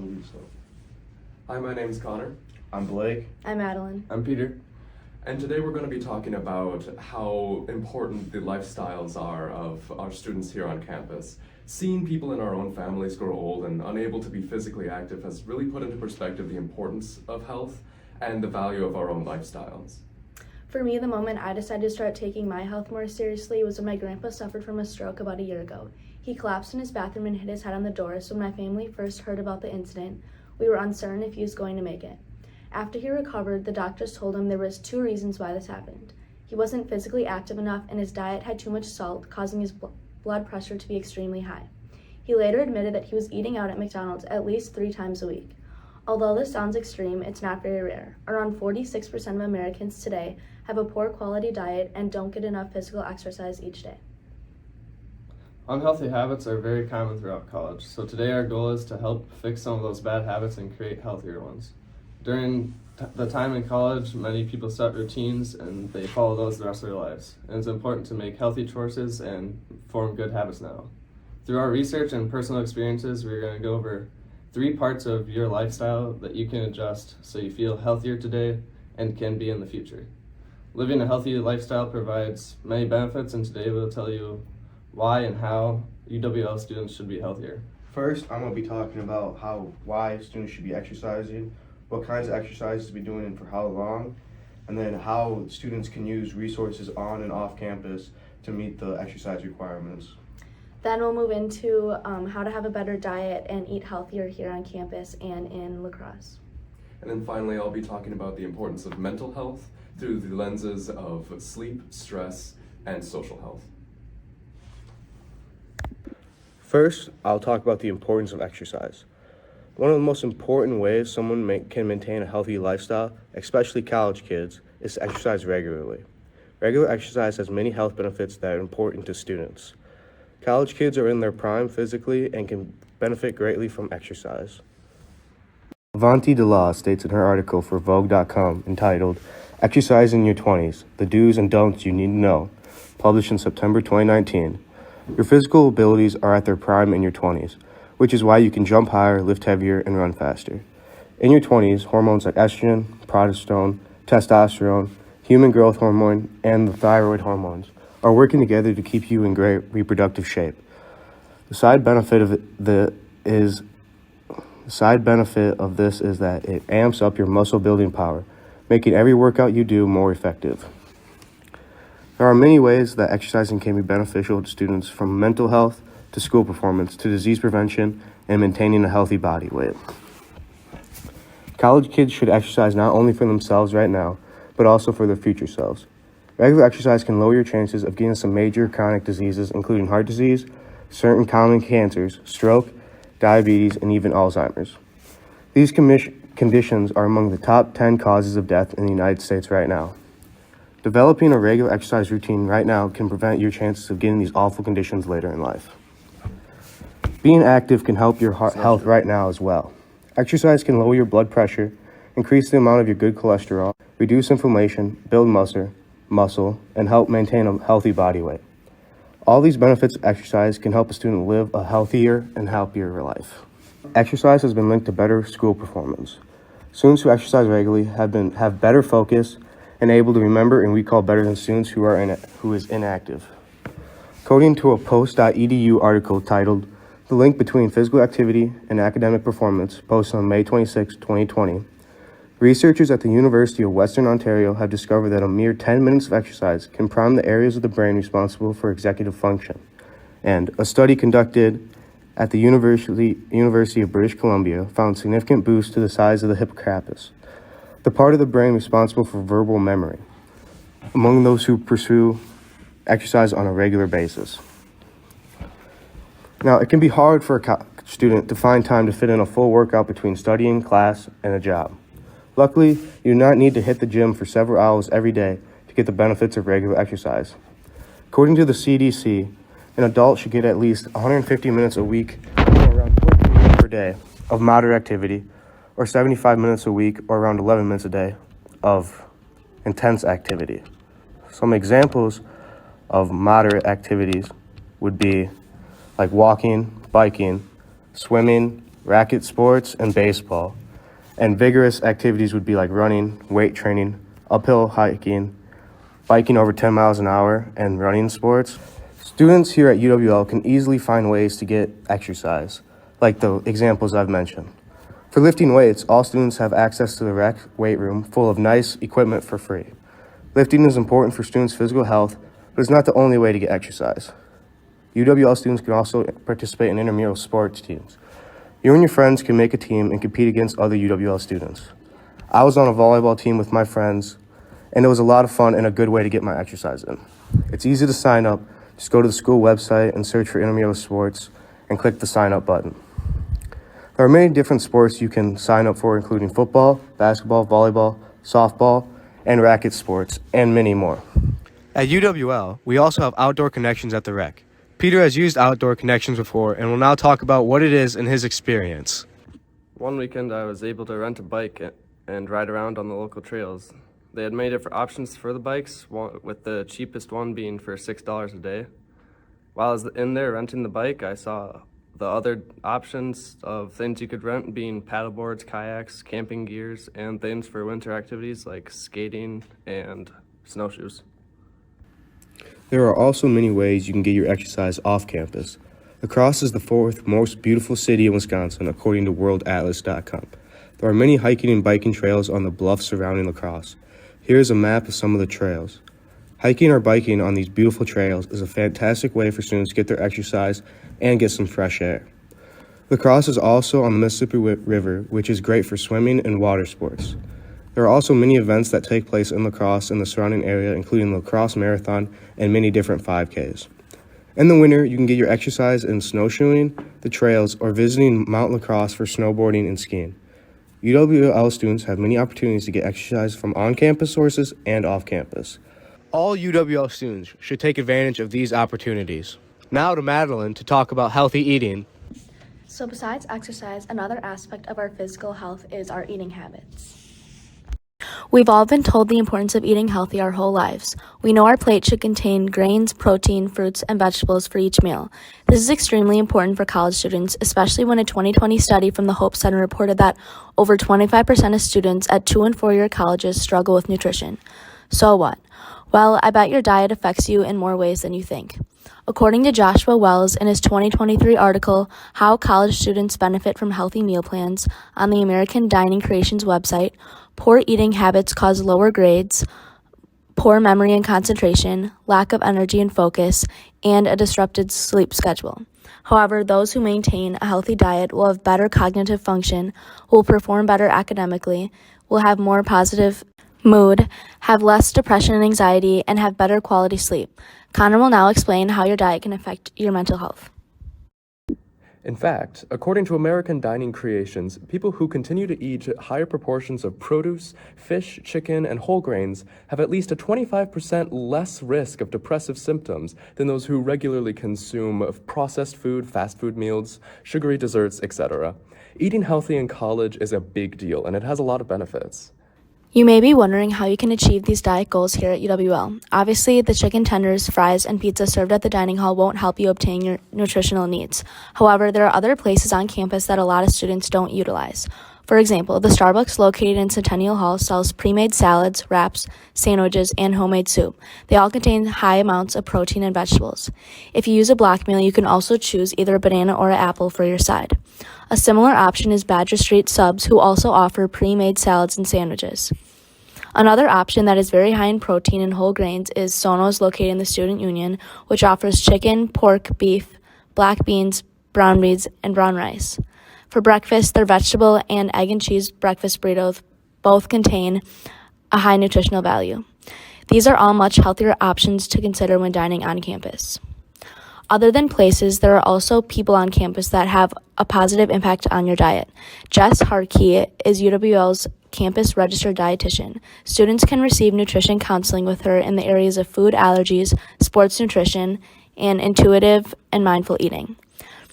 believe so. Hi, my name's Connor. I'm Blake. I'm Madeline. I'm Peter. And today we're going to be talking about how important the lifestyles are of our students here on campus. Seeing people in our own families grow old and unable to be physically active has really put into perspective the importance of health and the value of our own lifestyles. For me, the moment I decided to start taking my health more seriously was when my grandpa suffered from a stroke about a year ago. He collapsed in his bathroom and hit his head on the door, so when my family first heard about the incident, we were uncertain if he was going to make it. After he recovered, the doctors told him there was 2 reasons why this happened. He wasn't physically active enough and his diet had too much salt, causing his blood pressure to be extremely high. He later admitted that he was eating out at McDonald's at least 3 times a week. Although this sounds extreme, it's not very rare. Around 46% of Americans today have a poor quality diet and don't get enough physical exercise each day. Unhealthy habits are very common throughout college, so today our goal is to help fix some of those bad habits and create healthier ones. During the time in college, many people set routines and they follow those the rest of their lives. And it's important to make healthy choices and form good habits now. Through our research and personal experiences, we're going to go over 3 parts of your lifestyle that you can adjust so you feel healthier today and can be in the future. Living a healthy lifestyle provides many benefits, and today we'll tell you why and how UWL students should be healthier. First, I'm going to be talking about why students should be exercising, what kinds of exercises to be doing and for how long, and then how students can use resources on and off campus to meet the exercise requirements. Then we'll move into how to have a better diet and eat healthier here on campus and in La Crosse. And then finally, I'll be talking about the importance of mental health through the lenses of sleep, stress, and social health. First, I'll talk about the importance of exercise. One of the most important ways someone can maintain a healthy lifestyle, especially college kids, is to exercise regularly. Regular exercise has many health benefits that are important to students. College kids are in their prime physically and can benefit greatly from exercise. Avanti DeLaw states in her article for Vogue.com entitled Exercise in Your 20s, The Do's and Don'ts You Need to Know, published in September 2019. Your physical abilities are at their prime in your 20s, which is why you can jump higher, lift heavier, and run faster. In your 20s, hormones like estrogen, progesterone, testosterone, human growth hormone, and the thyroid hormones are working together to keep you in great reproductive shape. The side benefit of this is that it amps up your muscle building power, making every workout you do more effective. There are many ways that exercising can be beneficial to students, from mental health to school performance to disease prevention and maintaining a healthy body weight. College kids should exercise not only for themselves right now, but also for their future selves. Regular exercise can lower your chances of getting some major chronic diseases, including heart disease, certain common cancers, stroke, diabetes, and even Alzheimer's. These conditions are among the top 10 causes of death in the United States right now. Developing a regular exercise routine right now can prevent your chances of getting these awful conditions later in life. Being active can help your health right now as well. Exercise can lower your blood pressure, increase the amount of your good cholesterol, reduce inflammation, build muscle, and help maintain a healthy body weight. All these benefits of exercise can help a student live a healthier and happier life. Exercise has been linked to better school performance. Students who exercise regularly have better focus and able to remember and recall better than students who is inactive. According to a post.edu article titled The Link Between Physical Activity and Academic Performance, posted on May 26, 2020, researchers at the University of Western Ontario have discovered that a mere 10 minutes of exercise can prime the areas of the brain responsible for executive function. And a study conducted at the University of British Columbia found significant boosts to the size of the hippocampus, the part of the brain responsible for verbal memory, among those who pursue exercise on a regular basis. Now, it can be hard for a student to find time to fit in a full workout between studying, class, and a job. Luckily, you do not need to hit the gym for several hours every day to get the benefits of regular exercise. According to the CDC, an adult should get at least 150 minutes a week, or around 20 minutes per day, of moderate activity, or 75 minutes a week, or around 11 minutes a day, of intense activity. Some examples of moderate activities would be like walking, biking, swimming, racket sports, and baseball. And vigorous activities would be like running, weight training, uphill hiking, biking over 10 miles an hour, and running sports. Students here at UWL can easily find ways to get exercise, like the examples I've mentioned. For lifting weights, all students have access to the rec weight room full of nice equipment for free. Lifting is important for students' physical health, but it's not the only way to get exercise. UWL students can also participate in intramural sports teams. You and your friends can make a team and compete against other UWL students. I was on a volleyball team with my friends, and it was a lot of fun and a good way to get my exercise in. It's easy to sign up. Just go to the school website and search for intramural sports and click the sign up button. There are many different sports you can sign up for, including football, basketball, volleyball, softball, and racket sports, and many more. At UWL, we also have outdoor connections at the rec. Peter has used outdoor connections before and will now talk about what it is in his experience. One weekend I was able to rent a bike and ride around on the local trails. They had many different options for the bikes, with the cheapest one being for $6 a day. While I was in there renting the bike, I saw the other options of things you could rent being paddleboards, kayaks, camping gears, and things for winter activities like skating and snowshoes. There are also many ways you can get your exercise off campus. La Crosse is the fourth most beautiful city in Wisconsin, according to worldatlas.com. There are many hiking and biking trails on the bluffs surrounding La Crosse. Here is a map of some of the trails. Hiking or biking on these beautiful trails is a fantastic way for students to get their exercise and get some fresh air. La Crosse is also on the Mississippi River, which is great for swimming and water sports. There are also many events that take place in La Crosse and the surrounding area, including La Crosse Marathon and many different 5Ks. In the winter, you can get your exercise in snowshoeing, the trails, or visiting Mount La Crosse for snowboarding and skiing. UWL students have many opportunities to get exercise from on-campus sources and off-campus. All UWL students should take advantage of these opportunities. Now to Madeline to talk about healthy eating. So besides exercise, another aspect of our physical health is our eating habits. We've all been told the importance of eating healthy our whole lives. We know our plate should contain grains, protein, fruits, and vegetables for each meal. This is extremely important for college students, especially when a 2020 study from the Hope Center reported that over 25% of students at 2- and 4-year colleges struggle with nutrition. So what? Well, I bet your diet affects you in more ways than you think. According to Joshua Wells in his 2023 article, How College Students Benefit from Healthy Meal Plans, on the American Dining Creations website, poor eating habits cause lower grades, poor memory and concentration, lack of energy and focus, and a disrupted sleep schedule. However, those who maintain a healthy diet will have better cognitive function, will perform better academically, will have more positive mood, have less depression and anxiety, and have better quality sleep. Connor will now explain how your diet can affect your mental health. In fact, according to American Dining Creations, people who continue to eat higher proportions of produce, fish, chicken, and whole grains have at least a 25% less risk of depressive symptoms than those who regularly consume processed food, fast food meals, sugary desserts, etc. Eating healthy in college is a big deal, and it has a lot of benefits. You may be wondering how you can achieve these diet goals here at UWL. Obviously, the chicken tenders, fries, and pizza served at the dining hall won't help you obtain your nutritional needs. However, there are other places on campus that a lot of students don't utilize. For example, the Starbucks located in Centennial Hall sells pre-made salads, wraps, sandwiches, and homemade soup. They all contain high amounts of protein and vegetables. If you use a block meal, you can also choose either a banana or an apple for your side. A similar option is Badger Street Subs, who also offer pre-made salads and sandwiches. Another option that is very high in protein and whole grains is Sono's, located in the Student Union, which offers chicken, pork, beef, black beans, brown beans, and brown rice. For breakfast, their vegetable and egg and cheese breakfast burritos both contain a high nutritional value. These are all much healthier options to consider when dining on campus. Other than places, there are also people on campus that have a positive impact on your diet. Jess Harkey is UWL's campus registered dietitian. Students can receive nutrition counseling with her in the areas of food allergies, sports nutrition, and intuitive and mindful eating.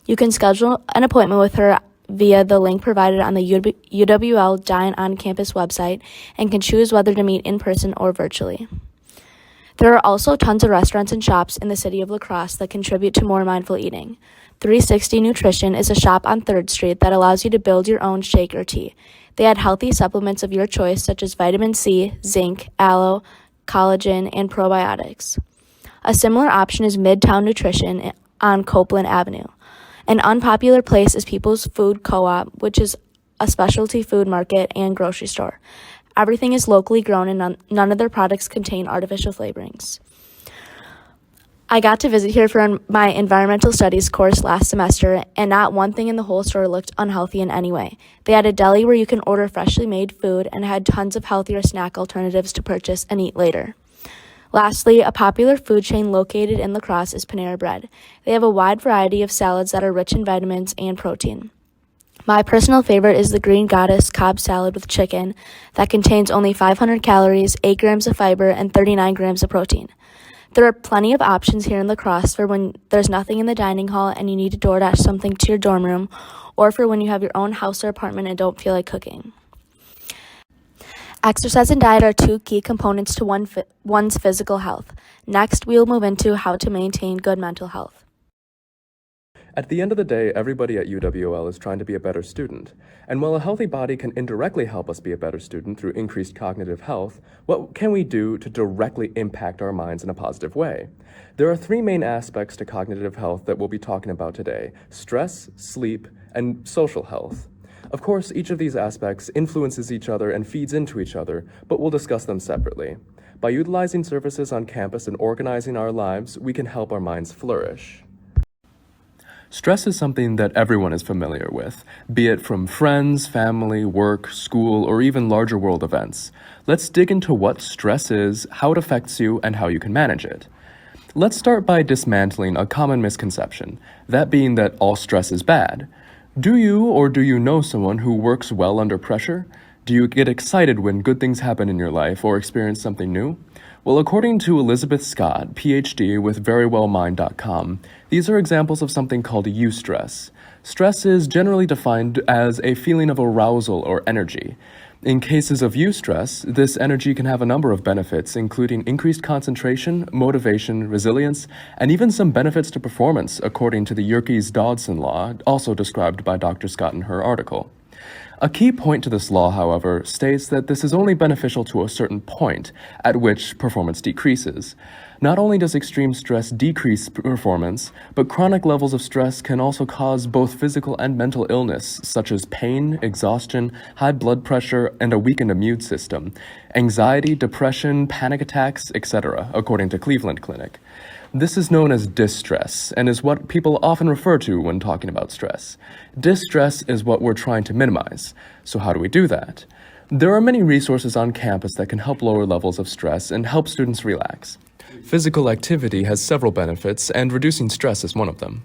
You can schedule an appointment with her via the link provided on the UWL Dine on Campus website and can choose whether to meet in person or virtually. There are also tons of restaurants and shops in the city of La Crosse that contribute to more mindful eating. 360 Nutrition is a shop on 3rd Street that allows you to build your own shake or tea. They add healthy supplements of your choice such as vitamin C, zinc, aloe, collagen, and probiotics. A similar option is Midtown Nutrition on Copeland Avenue. An unpopular place is People's Food Co-op, which is a specialty food market and grocery store. Everything is locally grown and none of their products contain artificial flavorings. I got to visit here for my environmental studies course last semester, and not one thing in the whole store looked unhealthy in any way. They had a deli where you can order freshly made food and had tons of healthier snack alternatives to purchase and eat later. Lastly, a popular food chain located in La Crosse is Panera Bread. They have a wide variety of salads that are rich in vitamins and protein. My personal favorite is the Green Goddess Cobb salad with chicken that contains only 500 calories, 8 grams of fiber, and 39 grams of protein. There are plenty of options here in La Crosse for when there's nothing in the dining hall and you need to DoorDash something to your dorm room, or for when you have your own house or apartment and don't feel like cooking. Exercise and diet are 2 key components to one's physical health. Next, we will move into how to maintain good mental health. At the end of the day, everybody at UWL is trying to be a better student. And while a healthy body can indirectly help us be a better student through increased cognitive health, what can we do to directly impact our minds in a positive way? There are 3 main aspects to cognitive health that we'll be talking about today: stress, sleep, and social health. Of course, each of these aspects influences each other and feeds into each other, but we'll discuss them separately. By utilizing services on campus and organizing our lives, we can help our minds flourish. Stress is something that everyone is familiar with, be it from friends, family, work, school, or even larger world events. Let's dig into what stress is, how it affects you, and how you can manage it. Let's start by dismantling a common misconception, that being that all stress is bad. Do you or do you know someone who works well under pressure? Do you get excited when good things happen in your life or experience something new? Well, according to Elizabeth Scott, PhD with verywellmind.com, these are examples of something called eustress. Stress is generally defined as a feeling of arousal or energy. In cases of eustress, this energy can have a number of benefits, including increased concentration, motivation, resilience, and even some benefits to performance, according to the Yerkes-Dodson law, also described by Dr. Scott in her article. A key point to this law, however, states that this is only beneficial to a certain point, at which performance decreases. Not only does extreme stress decrease performance, but chronic levels of stress can also cause both physical and mental illness, such as pain, exhaustion, high blood pressure, and a weakened immune system, anxiety, depression, panic attacks, etc., according to Cleveland Clinic. This is known as distress and is what people often refer to when talking about stress. Distress is what we're trying to minimize. So how do we do that? There are many resources on campus that can help lower levels of stress and help students relax. Physical activity has several benefits, and reducing stress is one of them.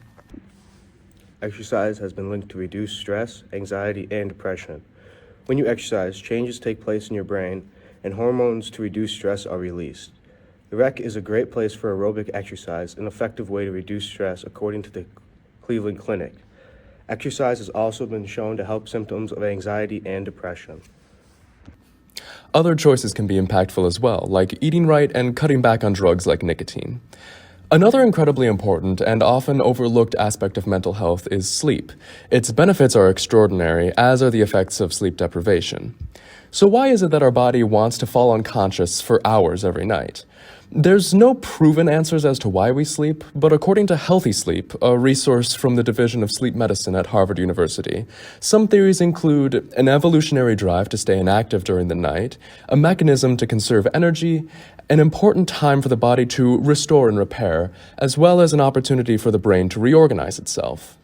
Exercise has been linked to reduced stress, anxiety, and depression. When you exercise, changes take place in your brain, and hormones to reduce stress are released. The rec is a great place for aerobic exercise, an effective way to reduce stress, according to the Cleveland Clinic. Exercise has also been shown to help symptoms of anxiety and depression. Other choices can be impactful as well, like eating right and cutting back on drugs like nicotine. Another incredibly important and often overlooked aspect of mental health is sleep. Its benefits are extraordinary, as are the effects of sleep deprivation. So why is it that our body wants to fall unconscious for hours every night? There's no proven answers as to why we sleep, but according to Healthy Sleep, a resource from the Division of Sleep Medicine at Harvard University, some theories include an evolutionary drive to stay inactive during the night, a mechanism to conserve energy, an important time for the body to restore and repair, as well as an opportunity for the brain to reorganize itself.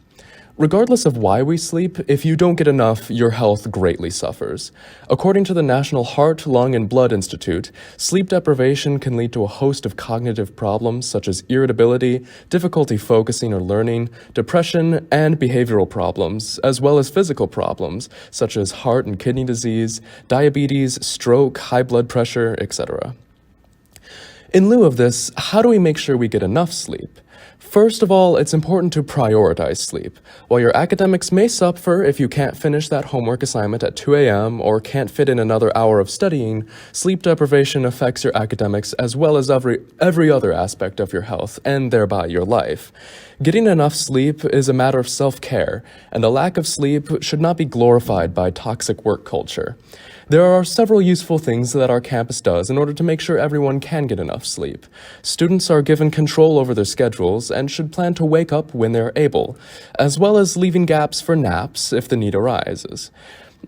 Regardless of why we sleep, if you don't get enough, your health greatly suffers. According to the National Heart, Lung, and Blood Institute, sleep deprivation can lead to a host of cognitive problems such as irritability, difficulty focusing or learning, depression, and behavioral problems, as well as physical problems such as heart and kidney disease, diabetes, stroke, high blood pressure, etc. In lieu of this, how do we make sure we get enough sleep? First of all, it's important to prioritize sleep. While your academics may suffer if you can't finish that homework assignment at 2 a.m. or can't fit in another hour of studying, sleep deprivation affects your academics as well as every other aspect of your health and thereby your life. Getting enough sleep is a matter of self-care, and a lack of sleep should not be glorified by toxic work culture. There are several useful things that our campus does in order to make sure everyone can get enough sleep. Students are given control over their schedules and should plan to wake up when they're able, as well as leaving gaps for naps if the need arises.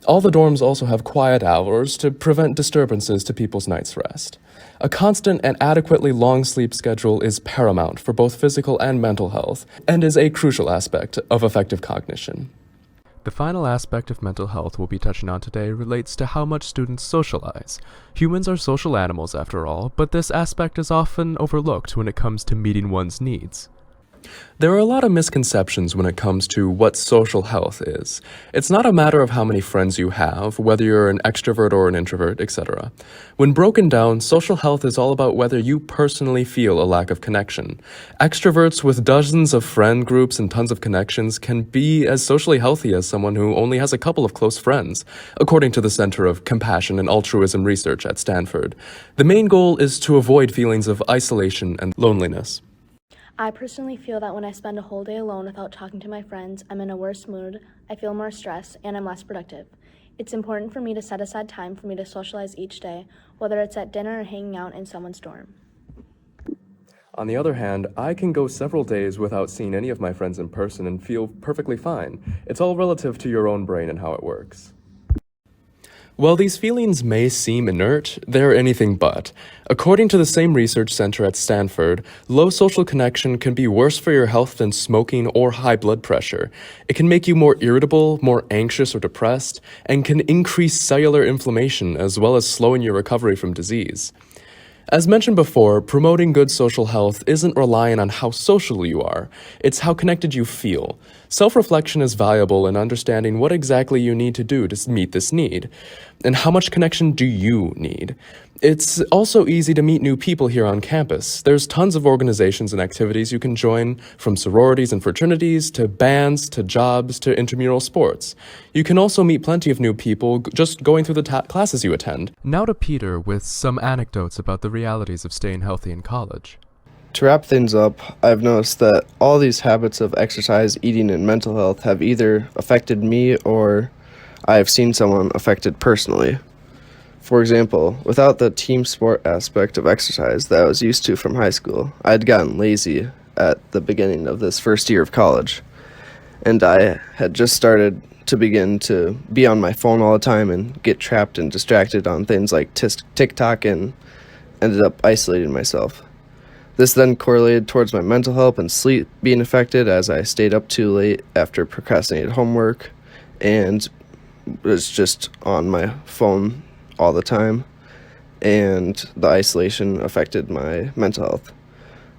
All the dorms also have quiet hours to prevent disturbances to people's night's rest. A constant and adequately long sleep schedule is paramount for both physical and mental health, and is a crucial aspect of effective cognition. The final aspect of mental health we'll be touching on today relates to how much students socialize. Humans are social animals after all, but this aspect is often overlooked when it comes to meeting one's needs. There are a lot of misconceptions when it comes to what social health is. It's not a matter of how many friends you have, whether you're an extrovert or an introvert, etc. When broken down, social health is all about whether you personally feel a lack of connection. Extroverts with dozens of friend groups and tons of connections can be as socially healthy as someone who only has a couple of close friends, according to the Center of Compassion and Altruism Research at Stanford. The main goal is to avoid feelings of isolation and loneliness. I personally feel that when I spend a whole day alone without talking to my friends, I'm in a worse mood, I feel more stressed, and I'm less productive. It's important for me to set aside time for me to socialize each day, whether it's at dinner or hanging out in someone's dorm. On the other hand, I can go several days without seeing any of my friends in person and feel perfectly fine. It's all relative to your own brain and how it works. While these feelings may seem inert, they're anything but. According to the same research center at Stanford, low social connection can be worse for your health than smoking or high blood pressure. It can make you more irritable, more anxious or depressed, and can increase cellular inflammation as well as slowing your recovery from disease. As mentioned before, promoting good social health isn't relying on how social you are, it's how connected you feel. Self-reflection is valuable in understanding what exactly you need to do to meet this need, and how much connection do you need. It's also easy to meet new people here on campus. There's tons of organizations and activities you can join, from sororities and fraternities, to bands, to jobs, to intramural sports. You can also meet plenty of new people just going through the classes you attend. Now to Peter with some anecdotes about the realities of staying healthy in college. To wrap things up, I've noticed that all these habits of exercise, eating, and mental health have either affected me or I have seen someone affected personally. For example, without the team sport aspect of exercise that I was used to from high school, I had gotten lazy at the beginning of this first year of college, and I had just started to begin to be on my phone all the time and get trapped and distracted on things like TikTok, and ended up isolating myself. This then correlated towards my mental health and sleep being affected, as I stayed up too late after procrastinated homework and was just on my phone all the time, and the isolation affected my mental health.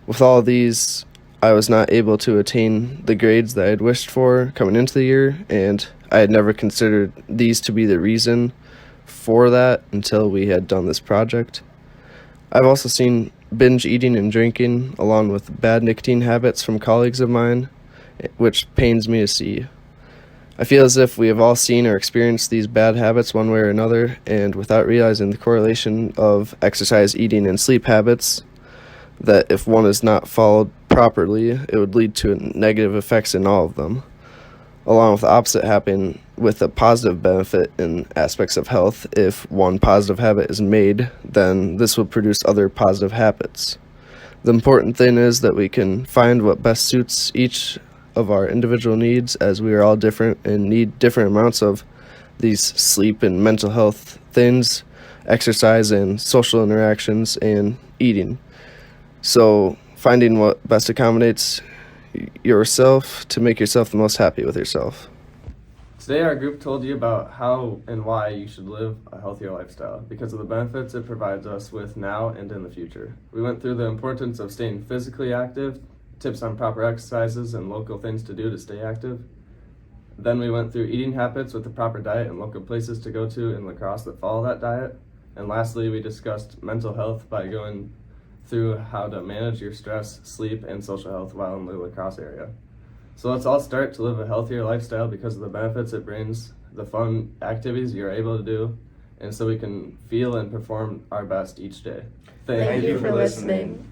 With all of these, I was not able to attain the grades that I had wished for coming into the year, and I had never considered these to be the reason for that until we had done this project. I've also seen binge eating and drinking, along with bad nicotine habits from colleagues of mine, which pains me to see. I feel as if we have all seen or experienced these bad habits one way or another, and without realizing the correlation of exercise, eating, and sleep habits, that if one is not followed properly, it would lead to negative effects in all of them, along with the opposite happening with a positive benefit in aspects of health. If one positive habit is made, then this will produce other positive habits. The important thing is that we can find what best suits each of our individual needs, as we are all different and need different amounts of these sleep and mental health things, exercise and social interactions, and eating. So finding what best accommodates yourself to make yourself the most happy with yourself. Today our group told you about how and why you should live a healthier lifestyle because of the benefits it provides us with now and in the future. We went through the importance of staying physically active, tips on proper exercises and local things to do to stay active. Then we went through eating habits with the proper diet and local places to go to in La Crosse that follow that diet. And lastly, we discussed mental health by going through how to manage your stress, sleep, and social health while in the La Crosse area. So let's all start to live a healthier lifestyle because of the benefits it brings, the fun activities you're able to do, and so we can feel and perform our best each day. Thank you for listening.